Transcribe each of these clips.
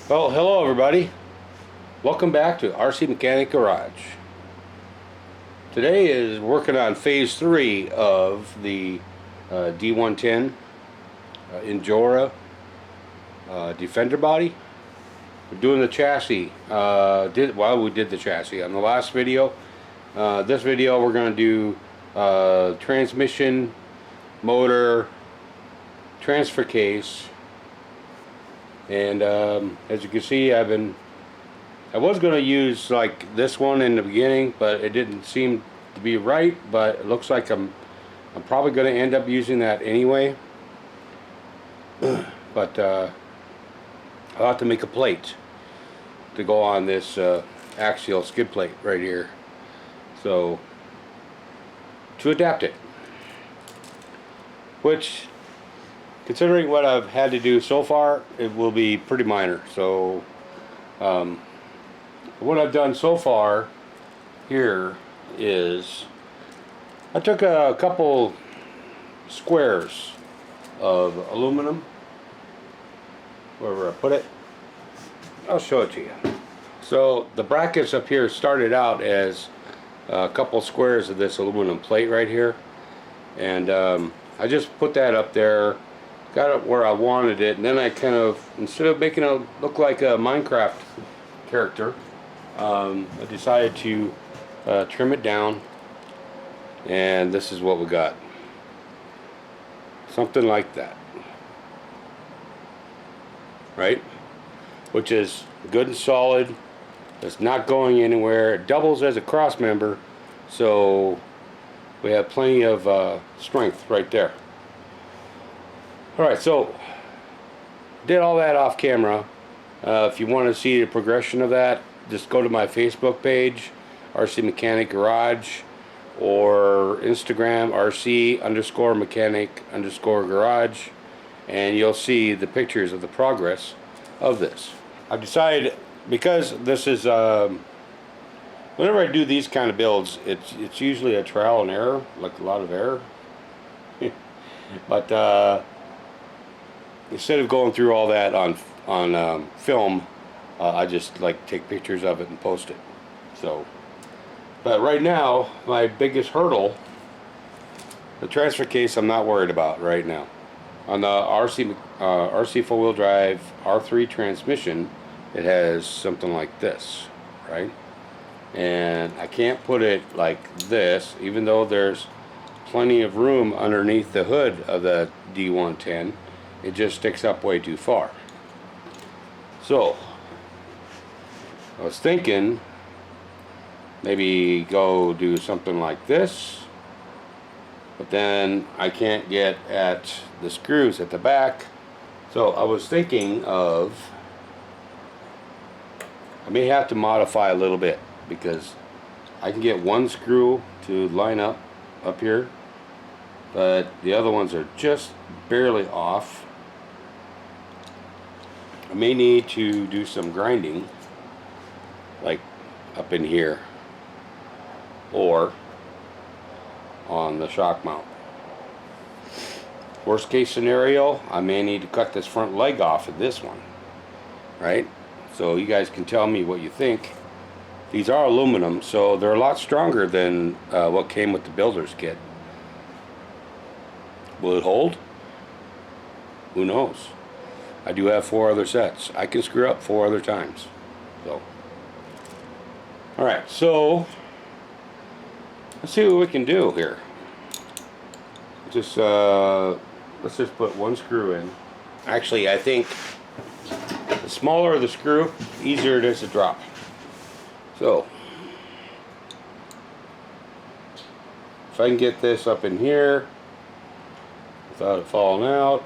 Well, hello everybody. Welcome back to RC Mechanic Garage. Today is working on phase 3 of the D110 Injora Defender body. We're doing the chassis. We did the chassis on the last video. This video we're going to do transmission, motor, transfer case, and as you can see, I was going to use like this one in the beginning, but it didn't seem to be right. But it looks like I'm probably going to end up using that anyway. But I'll have to make a plate to go on this axial skid plate right here, so to adapt it, which, considering what I've had to do so far, it will be pretty minor. So what I've done so far here is I took a couple squares of aluminum, wherever I put it. I'll show it to you. So the brackets up here started out as a couple squares of this aluminum plate right here, and I just put that up there, got it where I wanted it, and then I kind of, instead of making it look like a Minecraft character, I decided to trim it down, and this is what we got. Something like that, right? Which is good and solid. It's not going anywhere. It doubles as a cross member, so we have plenty of strength right there. Alright, so did all that off camera. If you want to see the progression of that, just go to my Facebook page, RC Mechanic Garage, or Instagram, RC_mechanic_garage, and you'll see the pictures of the progress of this. I've decided, because this is, whenever I do these kind of builds, it's usually a trial and error, like a lot of error. But instead of going through all that on film, I just like take pictures of it and post it. So, but right now, my biggest hurdle, the transfer case, I'm not worried about right now. On the RC 4-wheel drive R3 transmission, it has something like this, right? And I can't put it like this, even though there's plenty of room underneath the hood of the D110. It just sticks up way too far. So I was thinking maybe go do something like this, but then I can't get at the screws at the back. So I was thinking of, I may have to modify a little bit, because I can get one screw to line up here, but the other ones are just barely off. I may need to do some grinding, like up in here, or on the shock mount. Worst case scenario, I may need to cut this front leg off of this one, right? So you guys can tell me what you think. These are aluminum, so they're a lot stronger than what came with the builder's kit. Will it hold? Who knows? I do have 4 other sets. I can screw up 4 other times. So, alright, so let's see what we can do here. Just let's just put one screw in. Actually, I think the smaller the screw, easier it is to drop. So if I can get this up in here without it falling out.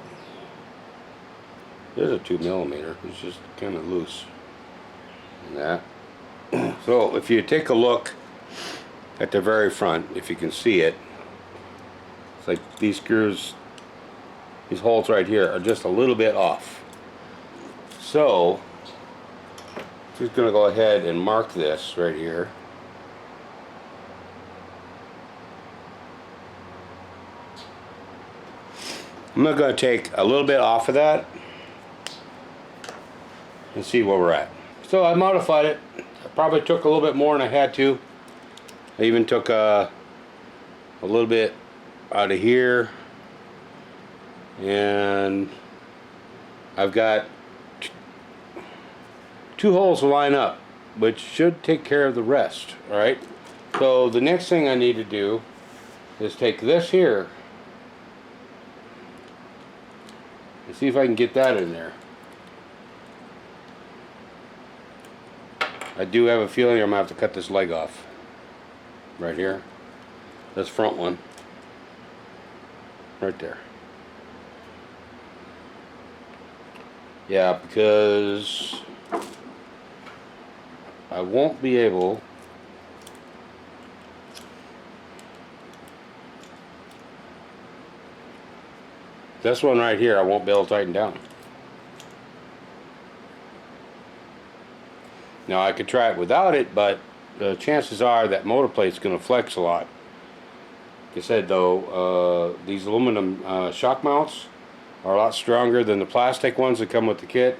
There's a 2mm, it's just kind of loose and that. So if you take a look at the very front, if you can see it, it's like these screws, these holes right here are just a little bit off. So I'm just going to go ahead and mark this right here. I'm going to take a little bit off of that and see where we're at. So I modified it. I probably took a little bit more than I had to. I even took a little bit out of here, and I've got two holes to line up, which should take care of the rest. Alright, so the next thing I need to do is take this here and see if I can get that in there. I do have a feeling I'm going to have to cut this leg off right here. This front one right there. Yeah, because I won't be able this one right here I won't be able to tighten down. Now I could try it without it, but the chances are that motor plate's going to flex a lot. Like I said though, these aluminum shock mounts are a lot stronger than the plastic ones that come with the kit,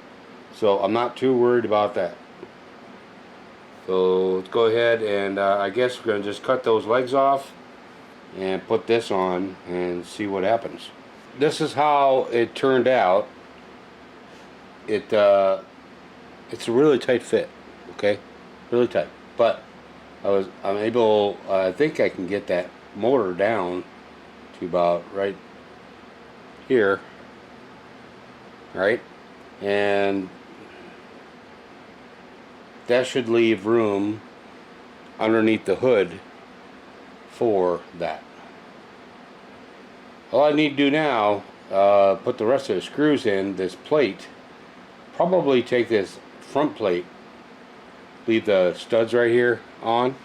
so I'm not too worried about that. So let's go ahead and I guess we're going to just cut those legs off and put this on and see what happens. This is how it turned out. It's a really tight fit, okay, really tight. But I'm able. I think I can get that motor down to about right here, right, and that should leave room underneath the hood for that. All I need to do now, put the rest of the screws in this plate, probably take this front plate, leave the studs right here on,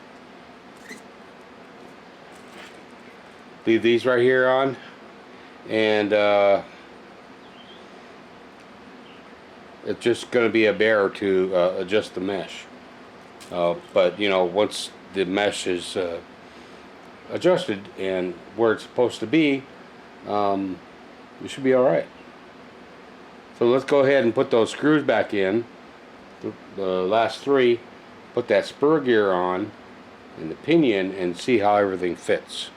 leave these right here on, and it's just going to be a bear to adjust the mesh. But you know, once the mesh is adjusted and where it's supposed to be, it should be alright. So let's go ahead and put those screws back in, the last three, put that spur gear on and the pinion, and see how everything fits.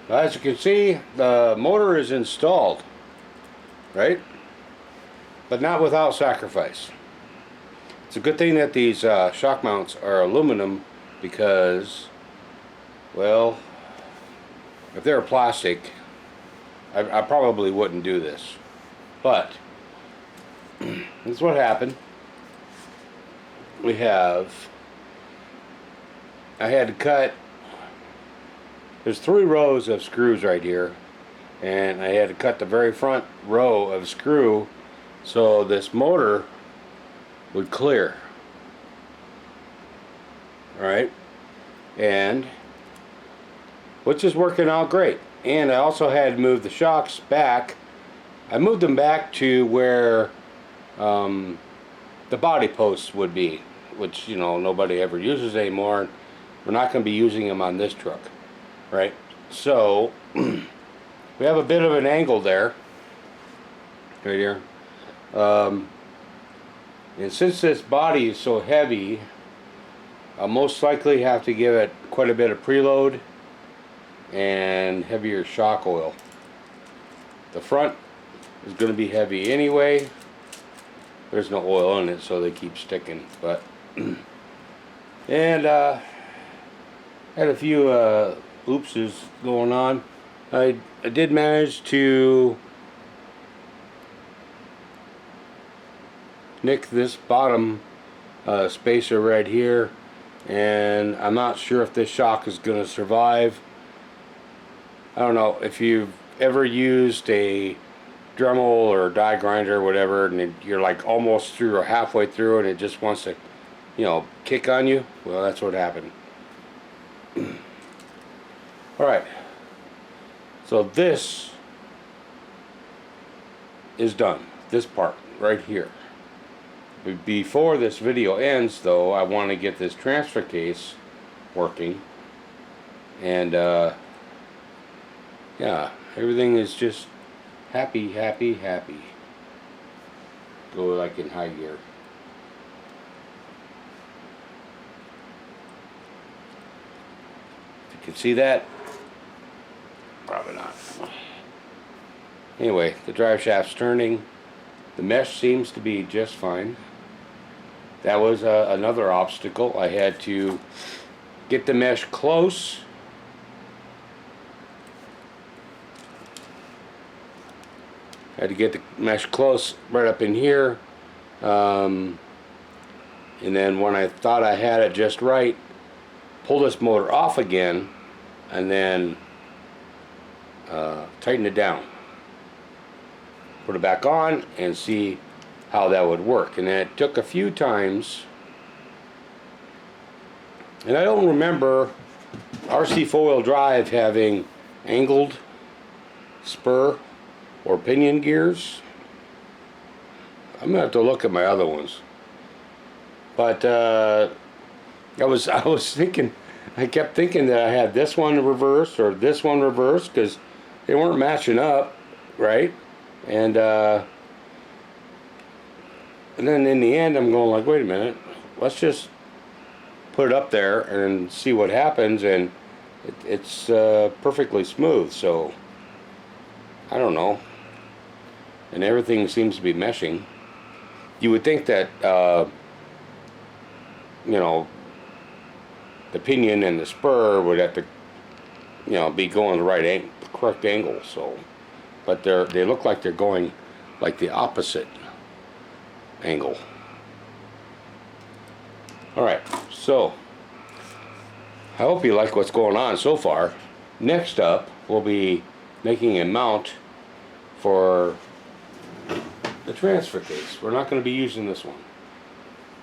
Now, as you can see, the motor is installed, right? But not without sacrifice. It's a good thing that these shock mounts are aluminum, because, well, if they were plastic, I probably wouldn't do this. But this is what happened. I had to cut, there's 3 rows of screws right here, and I had to cut the very front row of screw so this motor would clear. Alright, and which is working out great. And I also had to move the shocks back. I moved them back to where the body posts would be, which, you know, nobody ever uses anymore. We're not going to be using them on this truck, right? So we have a bit of an angle there, right here. And since this body is so heavy, I'll most likely have to give it quite a bit of preload and heavier shock oil. The front is going to be heavy anyway. There's no oil in it, so they keep sticking. But and had a few oopses going on. I did manage to nick this bottom spacer right here, and I'm not sure if this shock is going to survive. I don't know if you've ever used a Dremel or a die grinder or whatever, and you're like almost through or halfway through and it just wants to, you know, kick on you. Well, that's what happened. Alright, so this is done, this part right here. Before this video ends though, I want to get this transfer case working, and yeah, everything is just happy. Go like in high gear. can see that? Probably not. Anyway, the drive shaft's turning. The mesh seems to be just fine. That was another obstacle. I had to get the mesh close. Had to get the mesh close right up in here. And then when I thought I had it just right, pull this motor off again and then tighten it down. Put it back on and see how that would work. And it took a few times. And I don't remember RC four-wheel drive having angled spur or pinion gears. I'm gonna have to look at my other ones. But I was thinking, I kept thinking that I had this one reversed or this one reversed because they weren't matching up, right? And then in the end, I'm going like, wait a minute, let's just put it up there and see what happens, and it's perfectly smooth. So I don't know, and everything seems to be meshing. You would think that you know, the pinion and the spur would have to, you know, be going the correct angle. So, but they look like they're going like the opposite angle. Alright, so I hope you like what's going on so far. Next up, we'll be making a mount for the transfer case. We're not going to be using this one,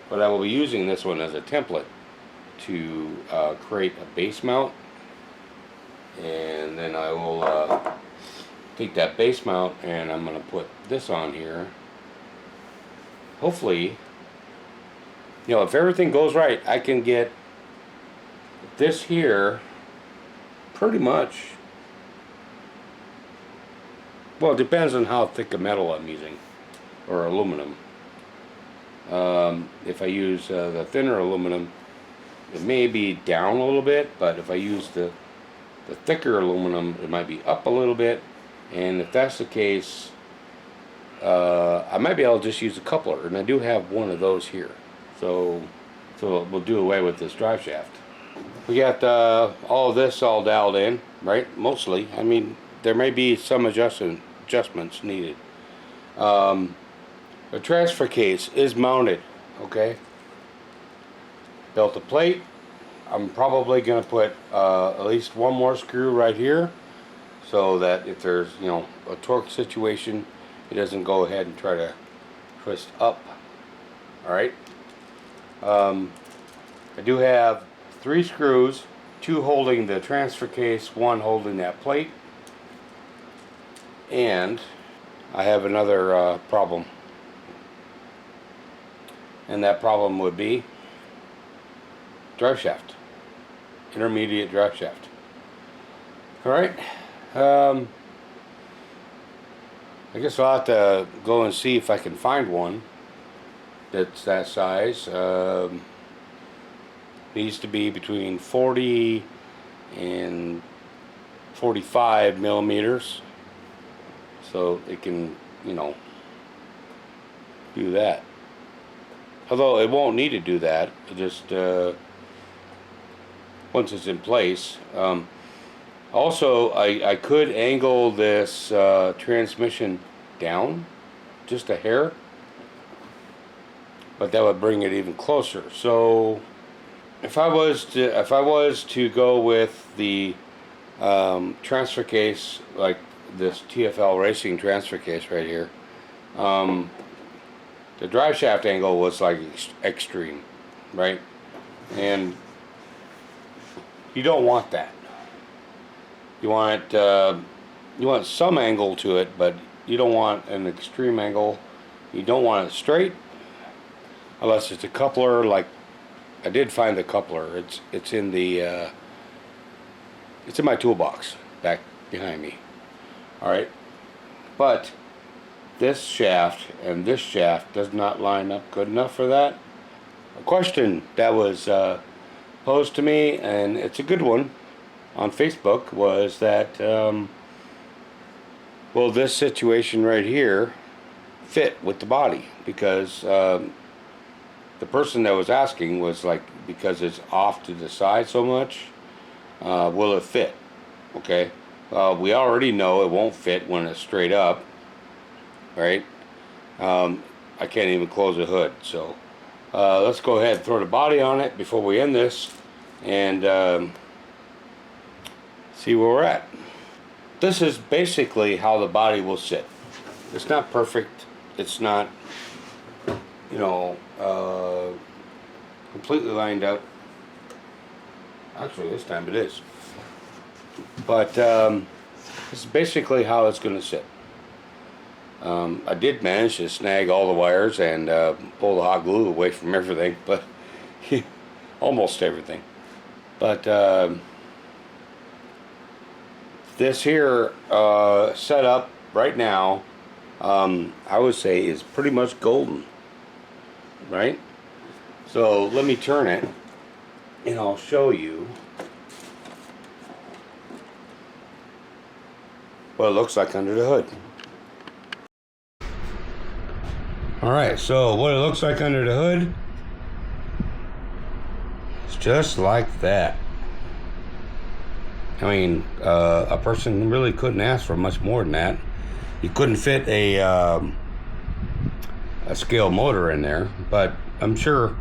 but I will be using this one as a template to create a base mount, and then I will take that base mount and I'm going to put this on here. Hopefully, you know, if everything goes right, I can get this here pretty much, well, it depends on how thick a metal I'm using, or aluminum. If I use the thinner aluminum, it may be down a little bit, but if I use the thicker aluminum, it might be up a little bit. And if that's the case, I might be able to just use a coupler, and I do have one of those here. So we'll do away with this drive shaft. We got all of this all dialed in, right? Mostly. I mean, there may be some adjustments needed. The transfer case is mounted, okay? Built a plate. I'm probably going to put at least one more screw right here, so that if there's, you know, a torque situation, it doesn't go ahead and try to twist up. Alright. I do have 3 screws, 2 holding the transfer case, 1 holding that plate. And I have another problem. And that problem would be drive shaft. Intermediate drive shaft. Alright. I guess I'll have to go and see if I can find one that's that size. Needs to be between 40 and 45 millimeters, so it can, you know, do that. Although it won't need to do that, just once it's in place. Also, I could angle this transmission down just a hair, but that would bring it even closer. So if I was to go with the transfer case, like this TFL Racing transfer case right here, the drive shaft angle was like extreme, right? And you don't want that. You want some angle to it, but you don't want an extreme angle. You don't want it straight, unless it's a coupler. Like I did find the coupler. It's in the it's in my toolbox back behind me. All right, but this shaft and this shaft does not line up good enough for that. A question that was posed to me, and it's a good one. on Facebook was that well, this situation right here fit with the body, because the person that was asking was like, because it's off to the side so much, will it fit? Okay, we already know it won't fit when it's straight up, right? I can't even close the hood, so let's go ahead and throw the body on it before we end this, and see where we're at. This is basically how the body will sit. It's not perfect. It's not, you know, completely lined up. Actually, this time it is. But this is basically how it's going to sit. I did manage to snag all the wires and pull the hot glue away from everything, but almost everything. But this here setup right now, I would say is pretty much golden, right? So let me turn it and I'll show you what it looks like under the hood. Alright, so what it looks like under the hood is just like that. I mean, a person really couldn't ask for much more than that. You couldn't fit a scale motor in there, but I'm sure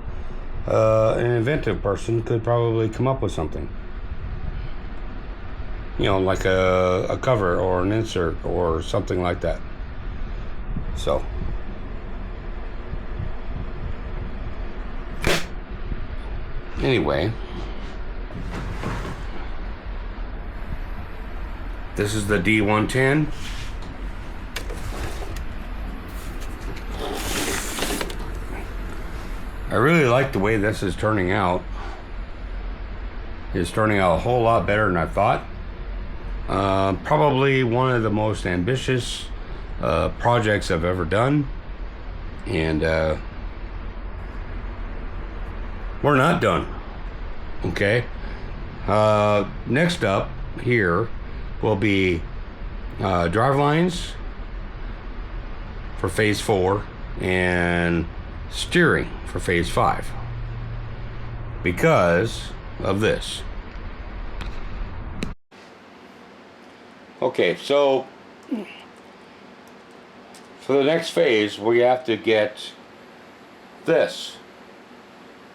an inventive person could probably come up with something. You know, like a cover or an insert or something like that. So anyway, this is the D110. I really like the way this is turning out. It's turning out a whole lot better than I thought. Probably one of the most ambitious projects I've ever done. And we're not done. Okay. Next up here will be drive lines for phase 4 and steering for phase 5 because of this. Okay, so for the next phase we have to get this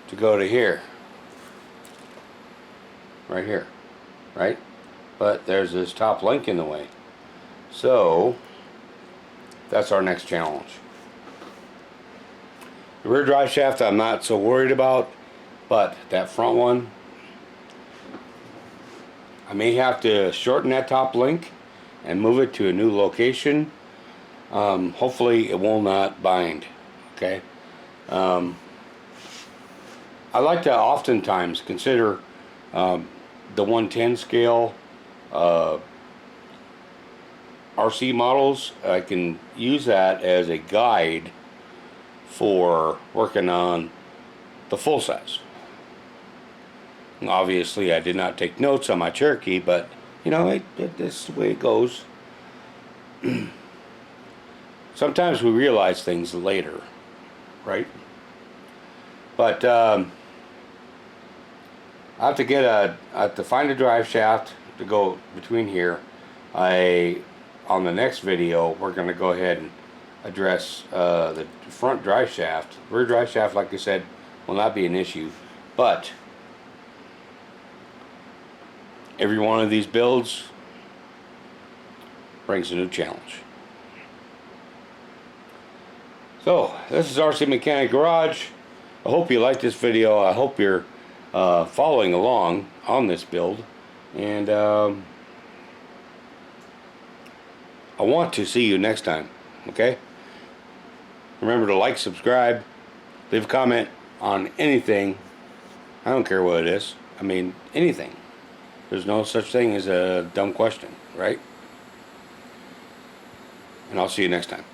to go to here, right here, right? But there's this top link in the way, so that's our next challenge. The rear drive shaft I'm not so worried about, but that front one, I may have to shorten that top link and move it to a new location. Hopefully it will not bind. Okay. I like to oftentimes consider the 110 scale RC models. I can use that as a guide for working on the full size. Obviously I did not take notes on my Cherokee, but you know, this is the way it goes. Sometimes we realize things later, right? But I have to find a drive shaft to go between here. On the next video we're going to go ahead and address the front drive shaft. Rear drive shaft, like I said, will not be an issue, but every one of these builds brings a new challenge. So this is RC Mechanic Garage. I hope you liked this video. I hope you're following along on this build, and I want to see you next time. Okay, remember to like, subscribe, leave a comment on anything. I don't care what it is. I mean, anything. There's no such thing as a dumb question, right? And I'll see you next time.